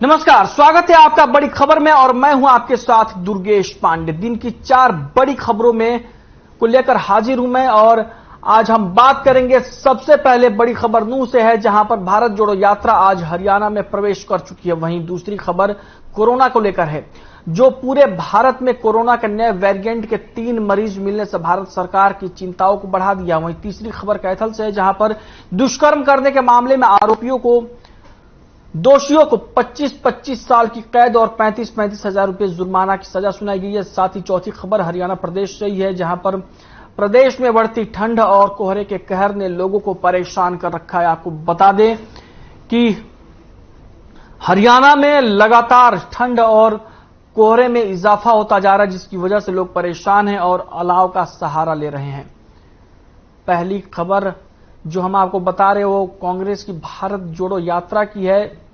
नमस्कार, स्वागत है आपका बड़ी खबर में और मैं हूं आपके साथ दुर्गेश पांडे। दिन की 4 बड़ी खबरों में को लेकर हाजिर हूं मैं और आज हम बात करेंगे। सबसे पहले बड़ी खबर नूंह से है, जहां पर भारत जोड़ो यात्रा आज हरियाणा में प्रवेश कर चुकी है। वहीं दूसरी खबर कोरोना को लेकर है, जो पूरे भारत में कोरोना के नए वेरिएंट के 3 मरीज मिलने से भारत सरकार की चिंताओं को बढ़ा दिया। वहीं तीसरी खबर कैथल से है, जहां पर दुष्कर्म करने के मामले में दोषियों को 25-25 साल की कैद और 35-35 हजार रुपए जुर्माना की सजा सुनाई गई है। साथ ही चौथी खबर हरियाणा प्रदेश से ही है, जहां पर प्रदेश में बढ़ती ठंड और कोहरे के कहर ने लोगों को परेशान कर रखा है। आपको बता दें कि हरियाणा में लगातार ठंड और कोहरे में इजाफा होता जा रहा है, जिसकी वजह से लोग परेशान हैं और अलाव का सहारा ले रहे हैं। पहली खबर जो हम आपको बता रहे वो कांग्रेस की भारत जोड़ो यात्रा की है।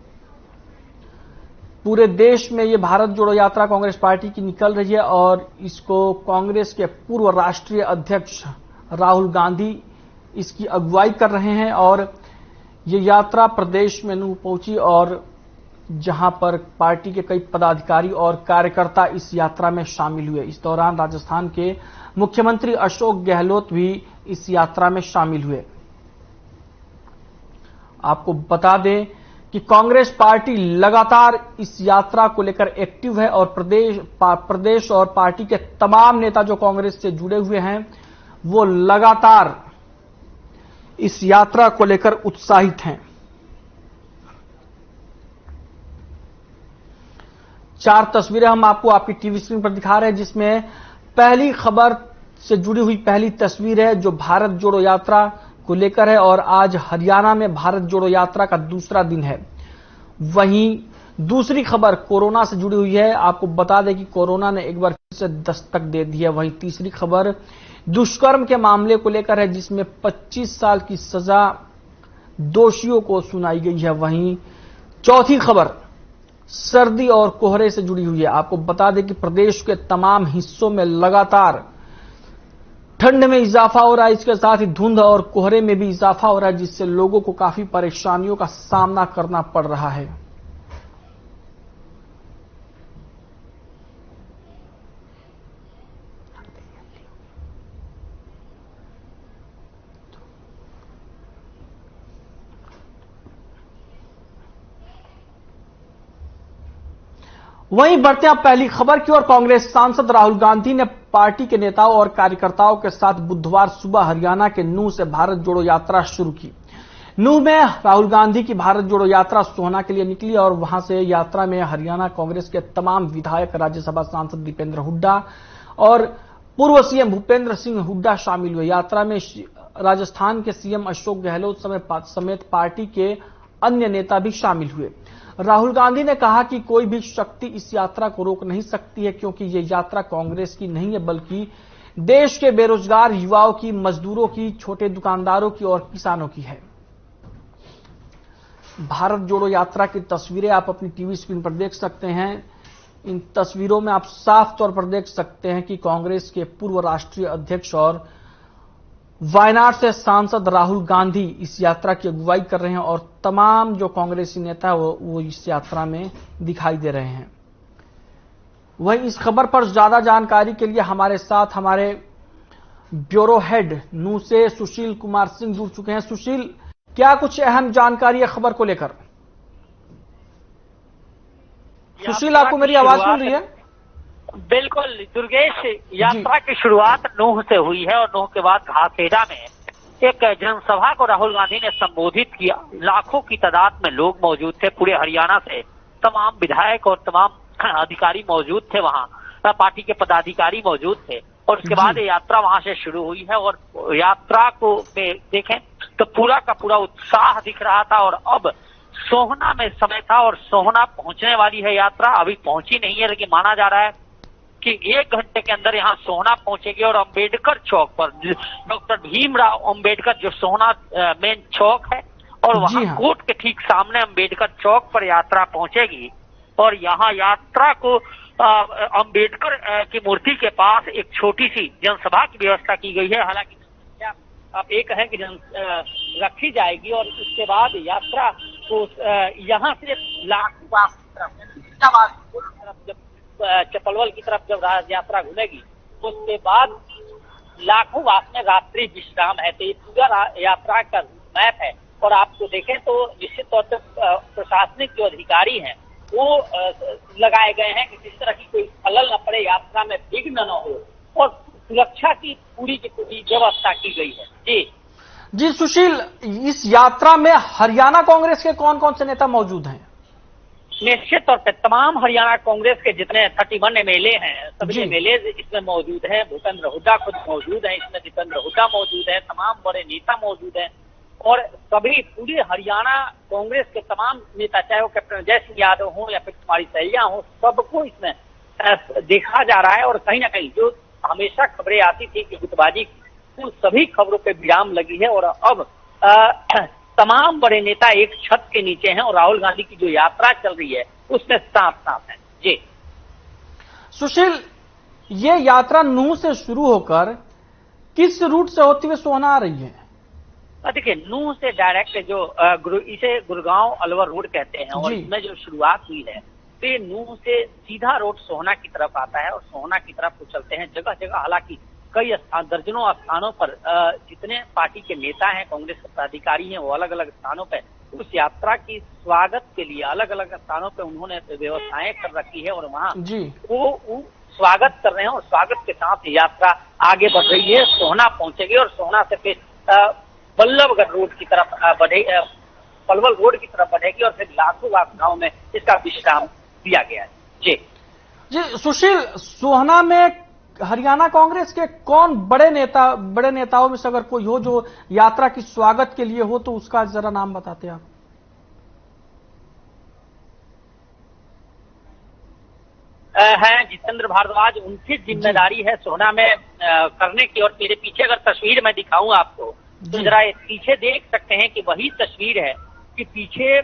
पूरे देश में ये भारत जोड़ो यात्रा कांग्रेस पार्टी की निकल रही है और इसको कांग्रेस के पूर्व राष्ट्रीय अध्यक्ष राहुल गांधी इसकी अगुवाई कर रहे हैं। और ये यात्रा प्रदेश में नूंह पहुंची और जहां पर पार्टी के कई पदाधिकारी और कार्यकर्ता इस यात्रा में शामिल हुए। इस दौरान राजस्थान के मुख्यमंत्री अशोक गहलोत भी इस यात्रा में शामिल हुए। आपको बता दें कि कांग्रेस पार्टी लगातार इस यात्रा को लेकर एक्टिव है और प्रदेश और पार्टी के तमाम नेता जो कांग्रेस से जुड़े हुए हैं वो लगातार इस यात्रा को लेकर उत्साहित हैं। 4 तस्वीरें हम आपको आपकी टीवी स्क्रीन पर दिखा रहे हैं, जिसमें पहली खबर से जुड़ी हुई पहली तस्वीर है जो भारत जोड़ो यात्रा को लेकर है और आज हरियाणा में भारत जोड़ो यात्रा का दूसरा दिन है। वहीं दूसरी खबर कोरोना से जुड़ी हुई है। आपको बता दें कि कोरोना ने एक बार फिर से दस्तक दे दी है। वहीं तीसरी खबर दुष्कर्म के मामले को लेकर है, जिसमें 25 साल की सजा दोषियों को सुनाई गई है। वहीं चौथी खबर सर्दी और कोहरे से जुड़ी हुई है। आपको बता दें कि प्रदेश के तमाम हिस्सों में लगातार ठंड में इजाफा हो रहा है, इसके साथ ही धुंध और कोहरे में भी इजाफा हो रहा है, जिससे लोगों को काफी परेशानियों का सामना करना पड़ रहा है। वहीं बढ़ते हैं पहली खबर की ओर। कांग्रेस सांसद राहुल गांधी ने पार्टी के नेताओं और कार्यकर्ताओं के साथ बुधवार सुबह हरियाणा के नूंह से भारत जोड़ो यात्रा शुरू की। नूंह में राहुल गांधी की भारत जोड़ो यात्रा सोहना के लिए निकली और वहां से यात्रा में हरियाणा कांग्रेस के तमाम विधायक, राज्यसभा सांसद दीपेंद्र हुड्डा और पूर्व सीएम भूपेंद्र सिंह हुड्डा शामिल हुए। यात्रा में राजस्थान के सीएम अशोक गहलोत समेत पार्टी के अन्य नेता भी शामिल हुए। राहुल गांधी ने कहा कि कोई भी शक्ति इस यात्रा को रोक नहीं सकती है, क्योंकि ये यात्रा कांग्रेस की नहीं है बल्कि देश के बेरोजगार युवाओं की, मजदूरों की, छोटे दुकानदारों की और किसानों की है। भारत जोड़ो यात्रा की तस्वीरें आप अपनी टीवी स्क्रीन पर देख सकते हैं। इन तस्वीरों में आप साफ तौर पर देख सकते हैं कि कांग्रेस के पूर्व राष्ट्रीय अध्यक्ष और वायनाड से सांसद राहुल गांधी इस यात्रा की अगुवाई कर रहे हैं और तमाम जो कांग्रेसी नेता है वो इस यात्रा में दिखाई दे रहे हैं। वहीं इस खबर पर ज्यादा जानकारी के लिए हमारे साथ हमारे ब्यूरो हेड नूंह से सुशील कुमार सिंह जुड़ चुके हैं। सुशील, क्या कुछ अहम जानकारी है खबर को लेकर? सुशील, आपको मेरी आवाज सुन रही है? बिल्कुल दुर्गेश, यात्रा की शुरुआत नूंह से हुई है और नूंह के बाद घासेडा में एक जनसभा को राहुल गांधी ने संबोधित किया। लाखों की तादाद में लोग मौजूद थे, पूरे हरियाणा से तमाम विधायक और तमाम अधिकारी मौजूद थे, वहां पार्टी के पदाधिकारी मौजूद थे और उसके बाद यात्रा वहां से शुरू हुई है। और यात्रा को देखें तो पूरा का पूरा उत्साह दिख रहा था और अब सोहना में समय था और सोहना पहुंचने वाली है यात्रा। अभी पहुंची नहीं है, लेकिन माना जा रहा है कि 1 घंटे के अंदर यहाँ सोहना पहुंचेगी और अंबेडकर चौक पर डॉक्टर भीमराव अंबेडकर जो सोहना मेन चौक है और वहां कोर्ट के ठीक सामने अंबेडकर चौक पर यात्रा पहुंचेगी। और यहाँ यात्रा को अंबेडकर की मूर्ति के पास एक छोटी सी जनसभा की व्यवस्था की गई है। हालांकि अब एक है कि रखी जाएगी और उसके बाद यात्रा को यहाँ से लाख जब चपलवल की तरफ जब यात्रा घूमेगी उसके बाद लाखों वास में रात्रि विश्राम है। तो ये पूरा यात्रा का मैप है और आपको देखें तो निश्चित तौर पर प्रशासनिक जो अधिकारी हैं वो लगाए गए हैं कि किसी तरह की कोई खलल न पड़े, यात्रा में विघ्न न हो और सुरक्षा की पूरी व्यवस्था की गई है। जी सुशील, इस यात्रा में हरियाणा कांग्रेस के कौन कौन से नेता मौजूद हैं? निश्चित तौर पर तमाम हरियाणा कांग्रेस के जितने 31 एमएलए हैं सभी एमएलए इसमें मौजूद हैं। भूपेंद्र हुड्डा खुद मौजूद हैं, इसमें दीपेंद्र हुड्डा मौजूद है, तमाम बड़े नेता मौजूद हैं और सभी पूरे हरियाणा कांग्रेस के तमाम नेता, चाहे वो कैप्टन अजय सिंह यादव हो या फिर कुमारी सैया हो, सबको इसमें देखा जा रहा है। और कहीं ना कहीं जो हमेशा खबरें आती थी कि गुटबाजी, उन सभी खबरों पे विराम लगी है और अब तमाम बड़े नेता एक छत के नीचे हैं और राहुल गांधी की जो यात्रा चल रही है उसमें साफ साफ है। जी सुशील, ये यात्रा नूंह से शुरू होकर किस रूट से होती हुई सोहना आ रही है? देखिए, नूंह से डायरेक्ट जो इसे गुड़गांव अलवर रोड कहते हैं और इसमें जो शुरुआत हुई है तो ये नूंह से सीधा रोड सोहना की तरफ आता है और सोहना की तरफ वो चलते हैं। जगह जगह हालांकि कई स्थान, दर्जनों स्थानों पर जितने पार्टी के नेता हैं, कांग्रेस के पदाधिकारी हैं, वो अलग अलग स्थानों पर उस यात्रा की स्वागत के लिए अलग अलग स्थानों पर उन्होंने व्यवस्थाएं कर रखी है और वहाँ वो स्वागत कर रहे हैं और स्वागत के साथ यात्रा आगे बढ़ रही है। सोहना पहुंचेगी और सोहना से फिर बल्लभगढ़ रोड की तरफ पलवल रोड की तरफ बढ़ेगी और फिर लाखोवास गांव में इसका विश्राम दिया गया है। जी सुशील, सोहना में हरियाणा कांग्रेस के कौन बड़े नेताओं में से अगर कोई हो जो यात्रा की स्वागत के लिए हो तो उसका जरा नाम बताते आप। हैं जितेंद्र भारद्वाज, उनकी जिम्मेदारी है सोहना में करने की। और मेरे पीछे अगर तस्वीर मैं दिखाऊं आपको तो जरा पीछे देख सकते हैं कि वही तस्वीर है कि पीछे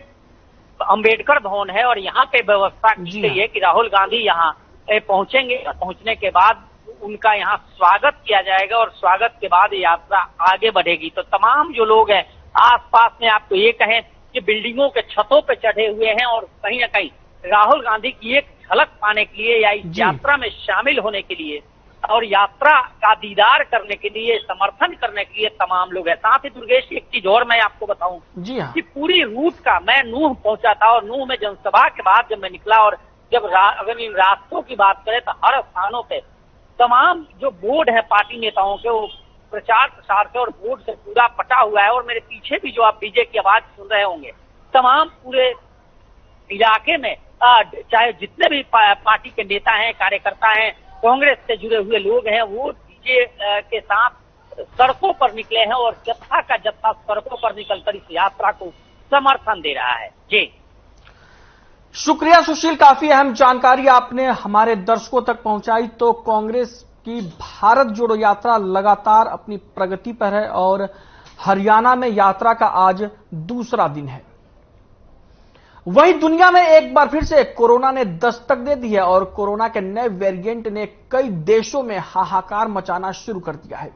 अंबेडकर भवन है और यहाँ पे व्यवस्था की गई है कि राहुल गांधी यहाँ पहुंचेंगे। पहुंचने के बाद उनका यहाँ स्वागत किया जाएगा और स्वागत के बाद यात्रा आगे बढ़ेगी। तो तमाम जो लोग हैं आसपास में, आपको ये कहें कि बिल्डिंगों के छतों पे चढ़े हुए हैं और कहीं ना कहीं राहुल गांधी की एक झलक पाने के लिए या इस यात्रा में शामिल होने के लिए और यात्रा का दीदार करने के लिए, समर्थन करने के लिए तमाम लोग हैं। साथ ही दुर्गेश, एक चीज और मैं आपको बताऊं कि पूरी रूट का मैं नूंह पहुंचा था और नूंह में जनसभा के बाद जब मैं निकला और जब अगर इन रास्तों की बात करें तो हर स्थानों पे तमाम जो बोर्ड है पार्टी नेताओं के, वो प्रचार प्रसार से और बोर्ड से पूरा पटा हुआ है। और मेरे पीछे भी जो आप डीजे की आवाज सुन रहे होंगे, तमाम पूरे इलाके में चाहे जितने भी पार्टी के नेता हैं, कार्यकर्ता हैं, कांग्रेस से जुड़े हुए लोग हैं, वो डीजे के साथ सड़कों पर निकले हैं और जत्था का जत्था सड़कों पर निकलकर इस यात्रा को समर्थन दे रहा है। जी शुक्रिया सुशील, काफी अहम जानकारी आपने हमारे दर्शकों तक पहुंचाई। तो कांग्रेस की भारत जोड़ो यात्रा लगातार अपनी प्रगति पर है और हरियाणा में यात्रा का आज दूसरा दिन है। वहीं दुनिया में एक बार फिर से कोरोना ने दस्तक दे दी है और कोरोना के नए वेरिएंट ने कई देशों में हाहाकार मचाना शुरू कर दिया है।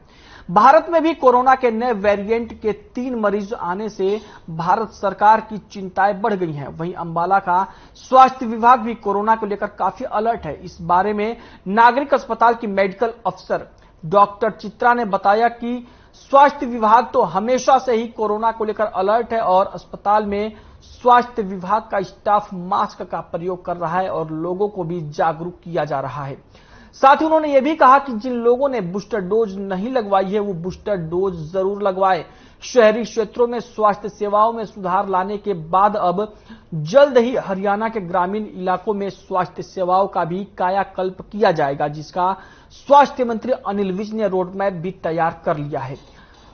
भारत में भी कोरोना के नए वेरिएंट के 3 मरीज आने से भारत सरकार की चिंताएं बढ़ गई हैं। वहीं अंबाला का स्वास्थ्य विभाग भी कोरोना को लेकर काफी अलर्ट है। इस बारे में नागरिक अस्पताल की मेडिकल अफसर डॉक्टर चित्रा ने बताया कि स्वास्थ्य विभाग तो हमेशा से ही कोरोना को लेकर अलर्ट है और अस्पताल में स्वास्थ्य विभाग का स्टाफ मास्क का प्रयोग कर रहा है और लोगों को भी जागरूक किया जा रहा है। साथ ही उन्होंने यह भी कहा कि जिन लोगों ने बूस्टर डोज नहीं लगवाई है वो बूस्टर डोज जरूर लगवाए। शहरी क्षेत्रों में स्वास्थ्य सेवाओं में सुधार लाने के बाद अब जल्द ही हरियाणा के ग्रामीण इलाकों में स्वास्थ्य सेवाओं का भी कायाकल्प किया जाएगा, जिसका स्वास्थ्य मंत्री अनिल विज ने रोडमैप भी तैयार कर लिया है।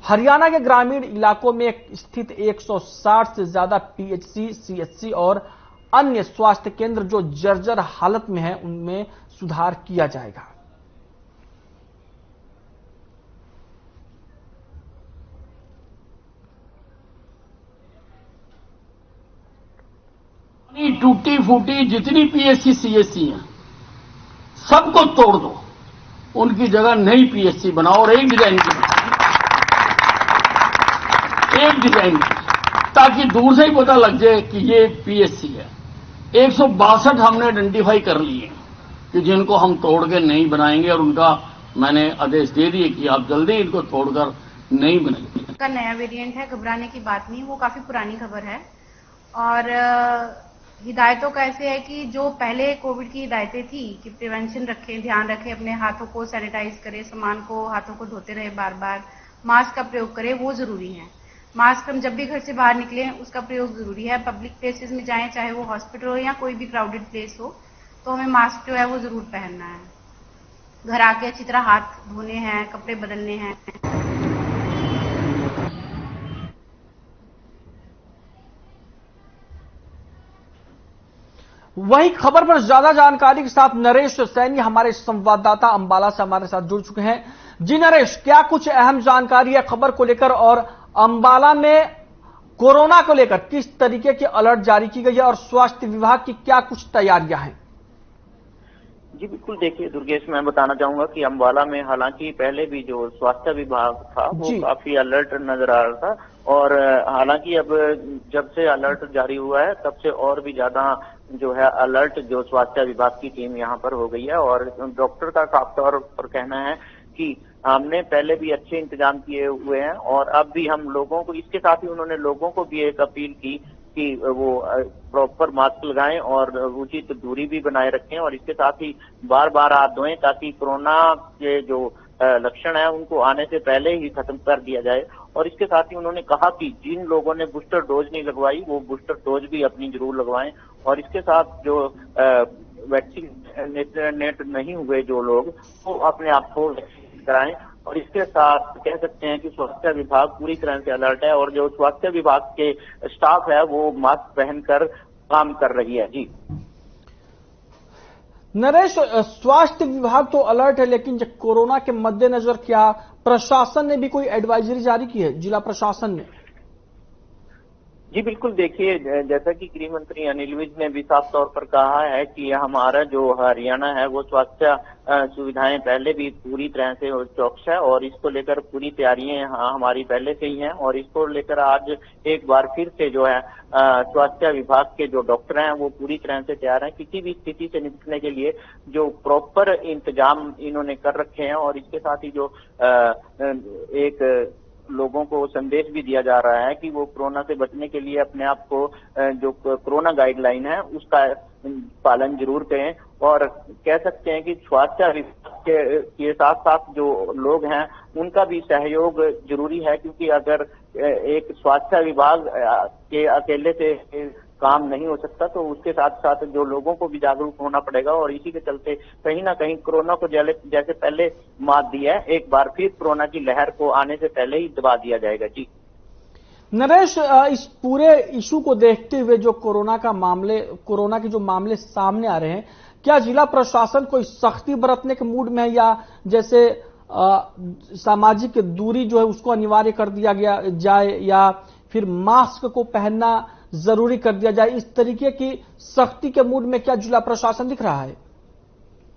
हरियाणा के ग्रामीण इलाकों में स्थित 160 से ज्यादा पीएचसी, सीएचसी और अन्य स्वास्थ्य केंद्र जो जर्जर हालत में हैं, उनमें सुधार किया जाएगा। टूटी फूटी जितनी पीएचसी, सीएचसी हैं, सबको तोड़ दो, उनकी जगह नई पीएचसी बनाओ और एक डिजाइन की, ताकि दूर से ही पता लग जाए कि ये पीएचसी है। 162 हमने आइडेंटिफाई कर लिए कि जिनको हम तोड़ के नहीं बनाएंगे, और उनका मैंने आदेश दे दिए कि आप जल्दी इनको तोड़कर नहीं बनाएंगे। का नया वेरिएंट है, घबराने की बात नहीं, वो काफी पुरानी खबर है। और हिदायतों का ऐसे है कि जो पहले कोविड की हिदायतें थी कि प्रिवेंशन रखें, ध्यान रखें, अपने हाथों को सैनिटाइज करें, सामान को हाथों को धोते रहे बार बार, मास्क का प्रयोग करें, वो जरूरी है। मास्क हम जब भी घर से बाहर निकलें उसका प्रयोग जरूरी है। पब्लिक प्लेसेस में जाएं, चाहे वो हॉस्पिटल हो या कोई भी क्राउडेड प्लेस हो, तो हमें मास्क जो है वो जरूर पहनना है। घर आके अच्छी तरह हाथ धोने हैं, कपड़े बदलने हैं। वही खबर पर ज्यादा जानकारी के साथ नरेश सैनी हमारे संवाददाता अंबाला से हमारे साथ जुड़ चुके हैं। जी नरेश, क्या कुछ अहम जानकारी है खबर को लेकर, और अंबाला में कोरोना को लेकर किस तरीके की अलर्ट जारी की गई है और स्वास्थ्य विभाग की क्या कुछ तैयारियां हैं? जी बिल्कुल, देखिए दुर्गेश, मैं बताना चाहूंगा कि अंबाला में हालांकि पहले भी जो स्वास्थ्य विभाग था वो काफी अलर्ट नजर आ रहा था, और हालांकि अब जब से अलर्ट जारी हुआ है तब से और भी ज्यादा जो है अलर्ट जो स्वास्थ्य विभाग की टीम यहाँ पर हो गई है। और डॉक्टर का साफ तौर पर कहना है कि हमने पहले भी अच्छे इंतजाम किए हुए हैं, और अब भी हम लोगों को, इसके साथ ही उन्होंने लोगों को भी एक अपील की कि वो प्रॉपर मास्क लगाएं और उचित दूरी भी बनाए रखें, और इसके साथ ही बार बार हाथ धोएं ताकि कोरोना के जो लक्षण है उनको आने से पहले ही खत्म कर दिया जाए। और इसके साथ ही उन्होंने कहा कि जिन लोगों ने बूस्टर डोज नहीं लगवाई वो बूस्टर डोज भी अपनी जरूर लगवाएं, और इसके साथ जो वैक्सीनेट नहीं हुए जो लोग वो अपने आप को वैक्सीन कराएं। और इसके साथ कह सकते हैं कि स्वास्थ्य विभाग पूरी तरह से अलर्ट है, और जो स्वास्थ्य विभाग के स्टाफ है वो मास्क पहनकर काम कर रही है। जी नरेश, स्वास्थ्य विभाग तो अलर्ट है, लेकिन जब कोरोना के मद्देनजर क्या प्रशासन ने भी कोई एडवाइजरी जारी की है, जिला प्रशासन ने? जी बिल्कुल, देखिए जैसा कि गृह मंत्री अनिल विज ने भी साफ तौर पर कहा है कि हमारा जो हरियाणा है वो स्वास्थ्य सुविधाएं पहले भी पूरी तरह से चौकस है, और इसको लेकर पूरी तैयारियां हमारी पहले से ही हैं, और इसको लेकर आज एक बार फिर से जो है स्वास्थ्य विभाग के जो डॉक्टर हैं वो पूरी तरह से तैयार हैं किसी भी स्थिति से निपटने के लिए। जो प्रॉपर इंतजाम इन्होंने कर रखे हैं, और इसके साथ ही जो एक लोगों को संदेश भी दिया जा रहा है कि वो कोरोना से बचने के लिए अपने आप को जो कोरोना गाइडलाइन है उसका पालन जरूर करें। और कह सकते हैं कि स्वास्थ्य विभाग के साथ साथ जो लोग हैं उनका भी सहयोग जरूरी है, क्योंकि अगर एक स्वास्थ्य विभाग के अकेले से काम नहीं हो सकता तो उसके साथ साथ जो लोगों को भी जागरूक होना पड़ेगा, और इसी के चलते कहीं ना कहीं कोरोना को जैसे पहले मात दिया है, एक बार फिर कोरोना की लहर को आने से पहले ही दबा दिया जाएगा। जी नरेश, इस पूरे इशू को देखते हुए जो कोरोना के जो मामले सामने आ रहे हैं, क्या जिला प्रशासन कोई सख्ती बरतने के मूड में है, या जैसे सामाजिक दूरी जो है उसको अनिवार्य कर दिया गया जाए, या फिर मास्क को पहनना जरूरी कर दिया जाए, इस तरीके की सख्ती के मूड में क्या जिला प्रशासन दिख रहा है?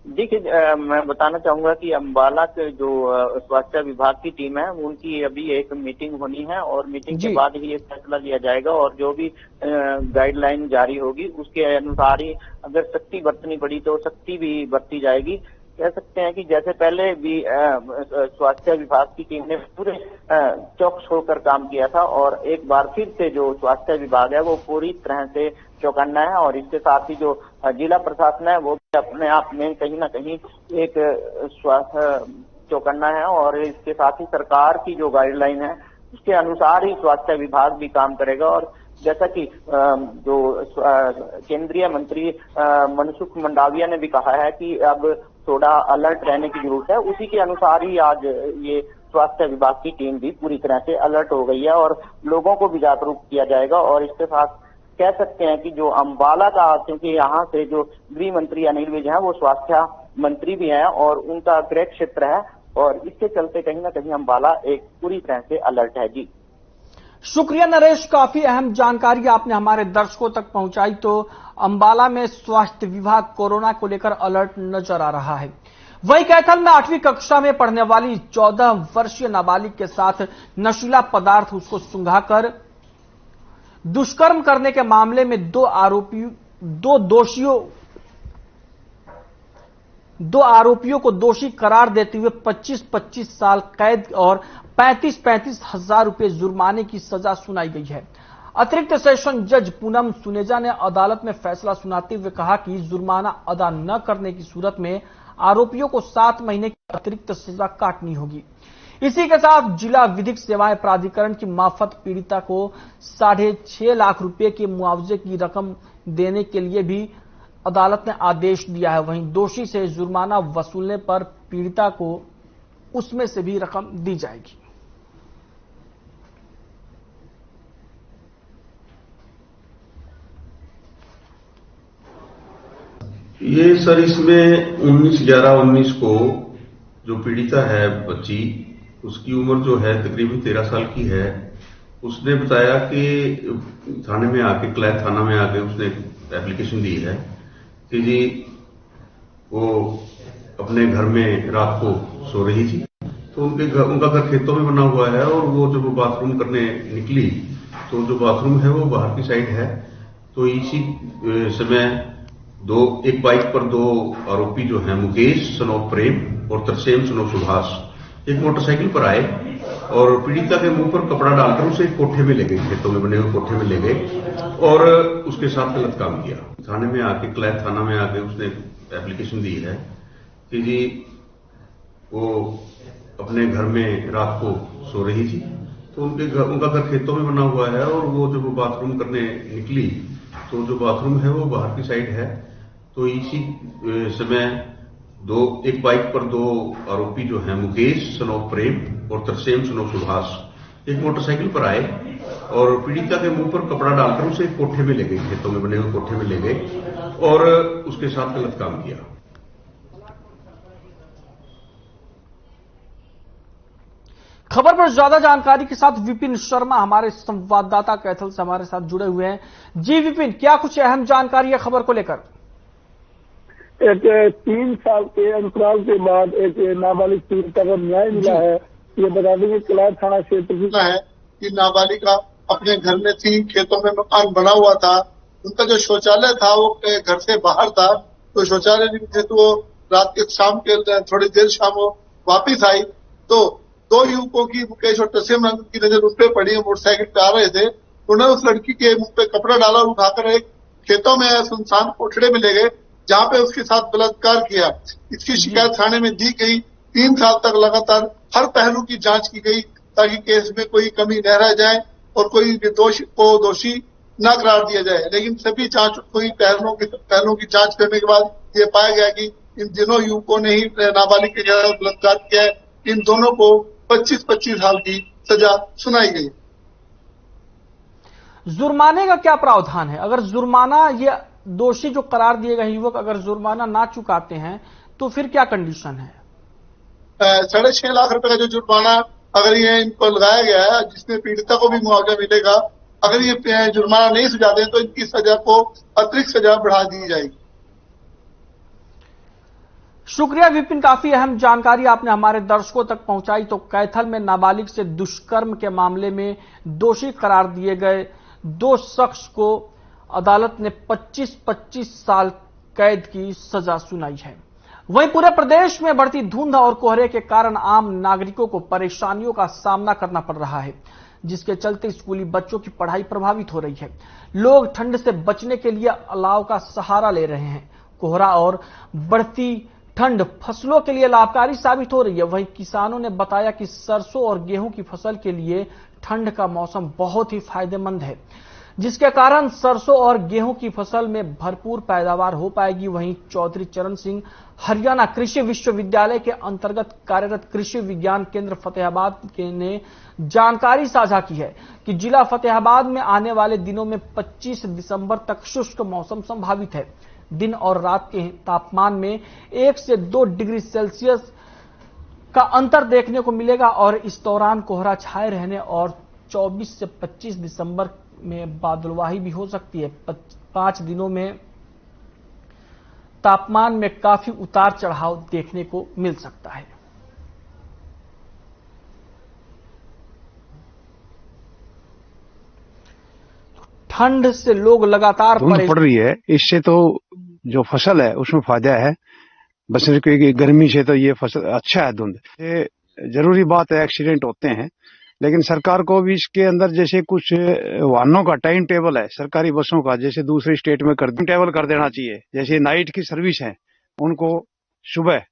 देखिए मैं बताना चाहूंगा कि अंबाला के जो स्वास्थ्य विभाग की टीम है उनकी अभी एक मीटिंग होनी है, और मीटिंग के बाद ही ये फैसला लिया जाएगा, और जो भी गाइडलाइन जारी होगी उसके अनुसार ही अगर सख्ती बरतनी पड़ी तो सख्ती भी बरती जाएगी। कह सकते हैं कि जैसे पहले भी स्वास्थ्य विभाग की टीम ने पूरे चौकस होकर काम किया था, और एक बार फिर से जो स्वास्थ्य विभाग है वो पूरी तरह से चौकन्ना है, और इसके साथ ही जो जिला प्रशासन है वो भी अपने आप में कहीं ना कहीं एक स्वास्थ्य चौकन्ना है, और इसके साथ ही सरकार की जो गाइडलाइन है उसके अनुसार ही स्वास्थ्य विभाग भी काम करेगा। और जैसा कि जो केंद्रीय मंत्री मनसुख मंडाविया ने भी कहा है कि अब थोड़ा अलर्ट रहने की जरूरत है, उसी के अनुसार ही आज ये स्वास्थ्य विभाग की टीम भी पूरी तरह से अलर्ट हो गई है, और लोगों को भी जागरूक किया जाएगा। और इसके साथ कह सकते हैं कि जो अंबाला का, क्योंकि यहाँ से जो गृह मंत्री अनिल विज हैं वो स्वास्थ्य मंत्री भी हैं और उनका गृह क्षेत्र है, और इसके चलते कहीं ना कहीं अंबाला एक पूरी तरह से अलर्ट है। जी शुक्रिया नरेश, काफी अहम जानकारी आपने हमारे दर्शकों तक पहुंचाई। तो अंबाला में स्वास्थ्य विभाग कोरोना को लेकर अलर्ट नजर आ रहा है। वही कैथल में 8वीं कक्षा में पढ़ने वाली 14 वर्षीय नाबालिग के साथ नशीला पदार्थ उसको सुंघाकर दुष्कर्म करने के मामले में 2 आरोपी दो आरोपियों को दोषी करार देते हुए 25-25 साल कैद और 35-35 हजार रुपए जुर्माने की सजा सुनाई गई है। अतिरिक्त सेशन जज पूनम सुनेजा ने अदालत में फैसला सुनाते हुए कहा कि जुर्माना अदा न करने की सूरत में आरोपियों को 7 महीने की अतिरिक्त सजा काटनी होगी। इसी के साथ जिला विधिक सेवाएं प्राधिकरण की मार्फत पीड़िता को 6.5 लाख रुपए के मुआवजे की रकम देने के लिए भी अदालत ने आदेश दिया है। वहीं दोषी से जुर्माना वसूलने पर पीड़िता को उसमें से भी रकम दी जाएगी। ये सर इसमें 19/11/19 को जो पीड़िता है बच्ची, उसकी उम्र जो है तकरीबन 13 साल की है। उसने बताया कि थाने में आके, क्लैथ थाना में आके उसने एप्लीकेशन दी है कि जी वो अपने घर में रात को सो रही थी, तो उनका घर खेतों में बना हुआ है और वो जब बाथरूम करने निकली तो जो बाथरूम है वो बाहर की साइड है। तो इसी समय एक बाइक पर 2 आरोपी जो हैं, मुकेश सन ऑफ प्रेम और तरसेम सन ऑफ सुभाष, एक मोटरसाइकिल पर आए और पीड़िता के मुंह पर कपड़ा डालकर उसे एक कोठे में ले गए, खेतों में बने हुए कोठे में ले गए और उसके साथ गलत काम किया। थाने में आके, क्लैथ थाना में आके उसने एप्लीकेशन दी है कि जी वो अपने घर में रात को सो रही थी, तो उनका घर खेतों में बना हुआ है और वो जब बाथरूम करने निकली तो जो बाथरूम है वो बाहर की साइड है। तो इसी समय एक बाइक पर 2 आरोपी जो हैं, मुकेश सन ऑफ प्रेम और तरसेम सन ऑफ सुभाष, एक मोटरसाइकिल पर आए और पीड़िता के मुंह पर कपड़ा डालकर उसे एक कोठे में ले गए, खेतों में बने हुए कोठे में ले गए और उसके साथ गलत काम किया। खबर पर ज्यादा जानकारी के साथ विपिन शर्मा हमारे संवाददाता कैथल से हमारे साथ जुड़े हुए हैं। जी विपिन, क्या कुछ अहम जानकारी है खबर को लेकर? एक 3 साल के अंतराल के बाद एक नाबालिग पीड़िता को न्याय मिला है। ये बता दें कि क्लैथ थाना क्षेत्र की है कि नाबालिगा अपने घर में थी, खेतों में मकान बना हुआ था, उनका जो शौचालय था वो घर से बाहर था, तो शौचालय नहीं थे, तो वो रात के शाम के थोड़ी देर शाम वो वापिस आई तो 2 युवकों की, मुकेश और तरसेम की नजर उस पर पड़ी। मोटरसाइकिल पे आ रहे थे, उन्होंने उस लड़की के मुंह पे कपड़ा डाला, उठाकर एक खेतों में सुनसान कोठड़े में ले गए जहां पे उसके साथ बलात्कार किया। इसकी शिकायत थाने में दी गई। 3 साल तक लगातार हर पहलू की जांच की गई ताकि केस में कोई कमी न रह जाए और कोई दोषी को दोषी न करार दिया जाए। लेकिन सभी जांच कोई पहलुओं की जांच करने के बाद ये पाया गया कि इन दोनों युवकों ने ही नाबालिग के साथ बलात्कार किया है। इन दोनों को 25-25 साल की सजा सुनाई गई। जुर्माने का क्या प्रावधान है? अगर जुर्माना, ये दोषी जो करार दिए गए युवक अगर जुर्माना ना चुकाते हैं तो फिर क्या कंडीशन है? 6.5 लाख रुपए का जो जुर्माना अगर ये इनको लगाया गया है, जिसमें पीड़िता को भी मुआवजा मिलेगा, अगर ये जुर्माना नहीं सुझाते तो इनकी सजा को अतिरिक्त सजा बढ़ा दी जाएगी। शुक्रिया विपिन, काफी अहम जानकारी आपने हमारे दर्शकों तक पहुंचाई। तो कैथल में नाबालिग से दुष्कर्म के मामले में दोषी करार दिए गए 2 शख्स को अदालत ने 25-25 साल कैद की सजा सुनाई है। वहीं पूरे प्रदेश में बढ़ती धुंध और कोहरे के कारण आम नागरिकों को परेशानियों का सामना करना पड़ रहा है, जिसके चलते स्कूली बच्चों की पढ़ाई प्रभावित हो रही है। लोग ठंड से बचने के लिए अलाव का सहारा ले रहे हैं। कोहरा और बढ़ती ठंड फसलों के लिए लाभकारी साबित हो रही है। वहीं किसानों ने बताया कि सरसों और गेहूं की फसल के लिए ठंड का मौसम बहुत ही फायदेमंद है, जिसके कारण सरसों और गेहूं की फसल में भरपूर पैदावार हो पाएगी। वहीं चौधरी चरण सिंह हरियाणा कृषि विश्वविद्यालय के अंतर्गत कार्यरत कृषि विज्ञान केंद्र फतेहाबाद ने जानकारी साझा की है कि जिला फतेहाबाद में आने वाले दिनों में 25 दिसंबर तक शुष्क मौसम संभावित है। दिन और रात के तापमान में 1 से 2 डिग्री सेल्सियस का अंतर देखने को मिलेगा और इस दौरान कोहरा छाए रहने और 24 से 25 दिसंबर में बादलवाही भी हो सकती है। 5 दिनों में तापमान में काफी उतार चढ़ाव देखने को मिल सकता है। ठंड से लोग लगातार धुंध पड़ रही है, इससे तो जो फसल है उसमें फायदा है, बस क्योंकि गर्मी से तो ये फसल अच्छा है। धुंध ये जरूरी बात है, एक्सीडेंट होते हैं, लेकिन सरकार को भी इसके अंदर जैसे कुछ वाहनों का टाइम टेबल है, सरकारी बसों का जैसे दूसरे स्टेट में टेबल कर देना चाहिए। जैसे नाइट की सर्विस है उनको सुबह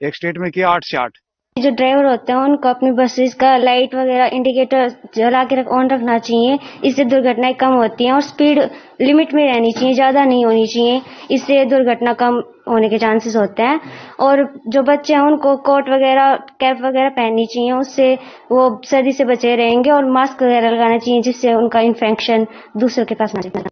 एक स्टेट में किया 8 से 8। जो ड्राइवर होते हैं उनको अपनी बसेस का लाइट वगैरह इंडिकेटर जला के ऑन रखना चाहिए, इससे दुर्घटनाएं कम होती हैं। और स्पीड लिमिट में रहनी चाहिए, ज्यादा नहीं होनी चाहिए, इससे दुर्घटना कम होने के चांसेस होते हैं। और जो बच्चे हैं उनको कोट वगैरह कैप वगैरह पहननी चाहिए, उससे वो सर्दी से बचे रहेंगे। और मास्क वगैरह लगाना चाहिए जिससे उनका इन्फेक्शन दूसरों के पास ना जाए।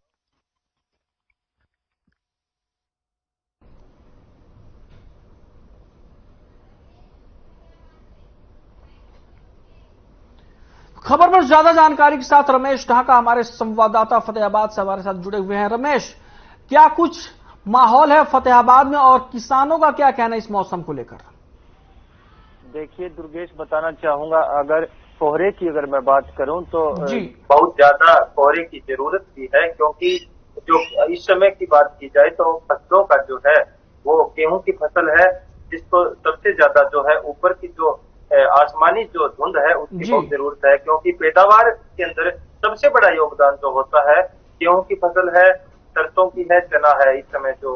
खबर पर ज्यादा जानकारी के साथ रमेश ढाका हमारे संवाददाता फतेहाबाद से हमारे साथ जुड़े हुए हैं। रमेश, क्या कुछ माहौल है फतेहाबाद में और किसानों का क्या कहना है इस मौसम को लेकर? देखिए दुर्गेश, बताना चाहूंगा, अगर कोहरे की अगर मैं बात करूं तो बहुत ज्यादा कोहरे की जरूरत भी है, क्योंकि जो इस समय की बात की जाए तो फसलों का जो है वो गेहूं की फसल है, जिसको सबसे ज्यादा जो है ऊपर की जो आसमानी जो धुंध है उसकी बहुत जरूरत है, क्योंकि पैदावार के अंदर सबसे बड़ा योगदान जो होता है गेहूं की फसल है, सरसों की है, चना है। इस समय जो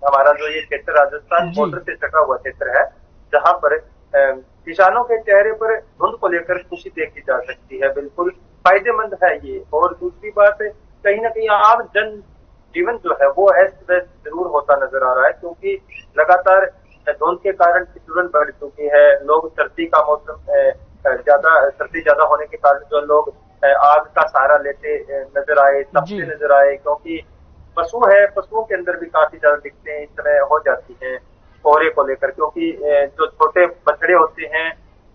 हमारा जो ये क्षेत्र राजस्थान बॉर्डर से सटा हुआ क्षेत्र है, जहां पर किसानों के चेहरे पर धुंध को लेकर खुशी देखी जा सकती है। बिल्कुल फायदेमंद है ये। और दूसरी बात, कहीं ना कहीं आम जन जीवन जो है वो अस्त व्यस्त जरूर होता नजर आ रहा है, क्योंकि लगातार धुंध के कारण सिकुड़न बढ़ चुकी है। लोग सर्दी का मौसम सर्दी ज्यादा होने के कारण जो लोग आग का सहारा लेते नजर आए, तपते नजर आए, क्योंकि पशु है, पशुओं के अंदर भी काफी ज्यादा दिक्कतें इस समय हो जाती हैं कोहरे को लेकर, क्योंकि जो छोटे बछड़े होते हैं,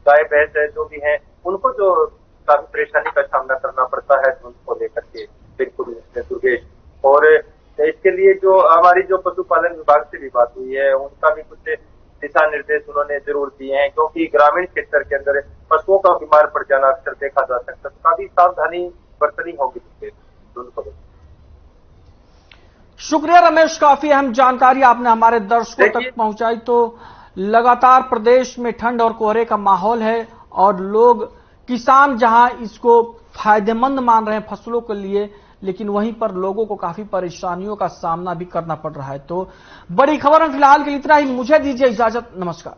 गाय भैंस है जो भी हैं, उनको जो काफी परेशानी का सामना करना पड़ता है धुंध को लेकर के। बिल्कुल दुर्गेश, और इसके लिए जो हमारी जो पशुपालन विभाग से भी बात हुई है, उनका भी कुछ दिशा निर्देश उन्होंने जरूर दिए हैं, क्योंकि ग्रामीण क्षेत्र के अंदर पशुओं का बीमार पड़ जाना अक्सर देखा जा सकता है। तो काफी सावधानी बरतनी होगी। शुक्रिया रमेश, काफी अहम जानकारी आपने हमारे दर्शकों तक पहुंचाई। तो लगातार प्रदेश में ठंड और कोहरे का माहौल है और लोग किसान जहां इसको फायदेमंद मान रहे हैं फसलों के लिए, लेकिन वहीं पर लोगों को काफी परेशानियों का सामना भी करना पड़ रहा है। तो बड़ी खबर में फिलहाल के लिए इतना ही। मुझे दीजिए इजाजत, नमस्कार।